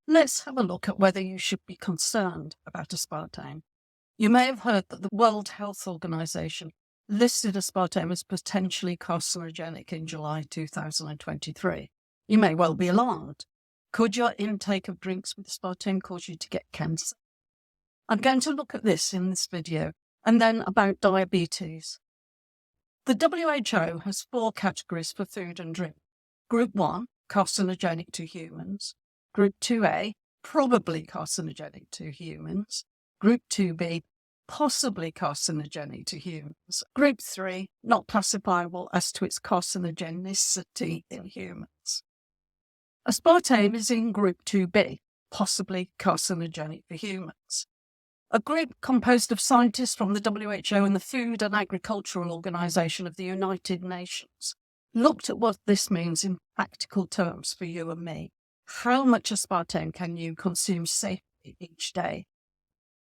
Let's have a look at whether you should be concerned about aspartame. You may have heard that the World Health Organization listed aspartame as potentially carcinogenic in July 2023. You may well be alarmed. Could your intake of drinks with aspartame cause you to get cancer? I'm going to look at this in this video, and then about diabetes. The WHO has 4 categories for food and drink. Group 1, carcinogenic to humans. Group 2A, probably carcinogenic to humans. Group 2B, possibly carcinogenic to humans. Group 3, not classifiable as to its carcinogenicity in humans. Aspartame is in Group 2B, possibly carcinogenic for humans. A group composed of scientists from the WHO and the Food and Agricultural Organization of the United Nations looked at what this means in practical terms for you and me. How much aspartame can you consume safely each day?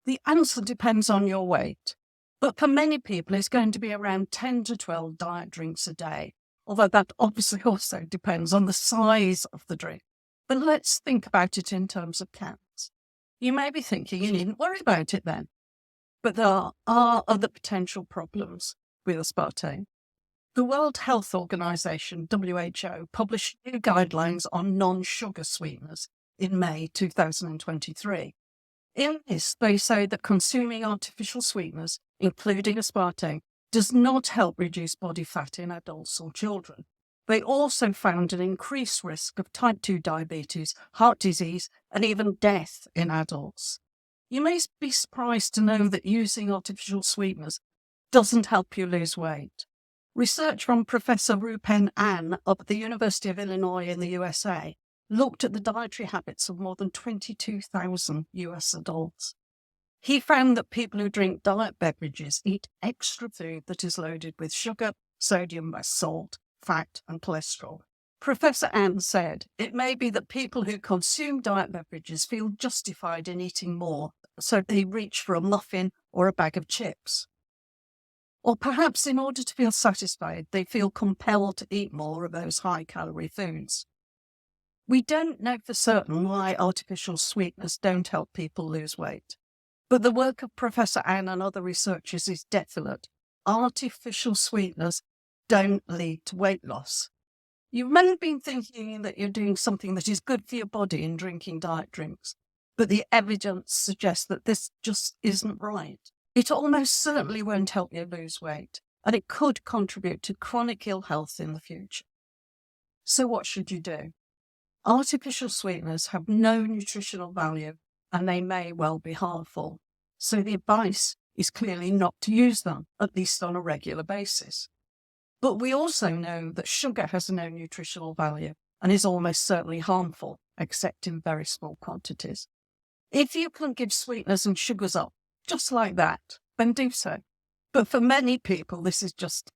The answer depends on your weight, but for many people it's going to be around 10 to 12 diet drinks a day, although that obviously also depends on the size of the drink. But let's think about it in terms of cans. You may be thinking you needn't worry about it then, but there are other potential problems with aspartame. The World Health Organization, WHO, published new guidelines on non-sugar sweeteners in May 2023. In this, they say that consuming artificial sweeteners, including aspartame, does not help reduce body fat in adults or children. They also found an increased risk of type 2 diabetes, heart disease, and even death in adults. You may be surprised to know that using artificial sweeteners doesn't help you lose weight. Research from Professor Rupen Ann of the University of Illinois in the USA looked at the dietary habits of more than 22,000 US adults. He found that people who drink diet beverages eat extra food that is loaded with sugar, sodium, salt, fat, and cholesterol. Professor Ann said, it may be that people who consume diet beverages feel justified in eating more, so they reach for a muffin or a bag of chips. Or perhaps in order to feel satisfied, they feel compelled to eat more of those high-calorie foods. We don't know for certain why artificial sweeteners don't help people lose weight, but the work of Professor Ann and other researchers is definite. Artificial sweeteners don't lead to weight loss. You may have been thinking that you're doing something that is good for your body in drinking diet drinks, but the evidence suggests that this just isn't right. It almost certainly won't help you lose weight, and it could contribute to chronic ill health in the future. So what should you do? Artificial sweeteners have no nutritional value, and they may well be harmful. So the advice is clearly not to use them, at least on a regular basis. But we also know that sugar has no nutritional value and is almost certainly harmful, except in very small quantities. If you can give sweeteners and sugars up just like that, then do so. But for many people, this is just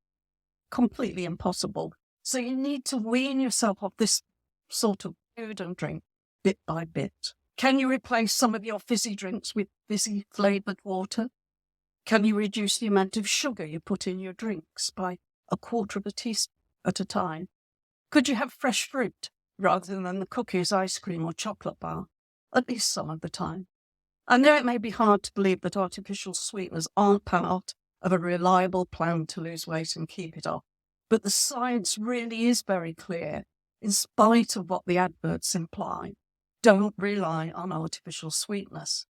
completely impossible. So you need to wean yourself off this sort of food and drink bit by bit. Can you replace some of your fizzy drinks with fizzy flavoured water? Can you reduce the amount of sugar you put in your drinks by 1/4 of a teaspoon at a time? Could you have fresh fruit rather than the cookies, ice cream or chocolate bar, at least some of the time? I know it may be hard to believe that artificial sweeteners aren't part of a reliable plan to lose weight and keep it off, but the science really is very clear, in spite of what the adverts imply. Don't rely on artificial sweetness.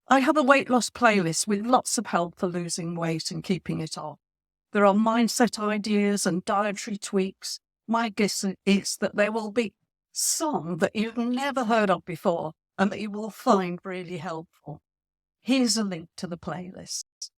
I have a weight loss playlist with lots of help for losing weight and keeping it off. There are mindset ideas and dietary tweaks. My guess is that there will be some that you've never heard of before and that you will find really helpful. Here's a link to the playlist.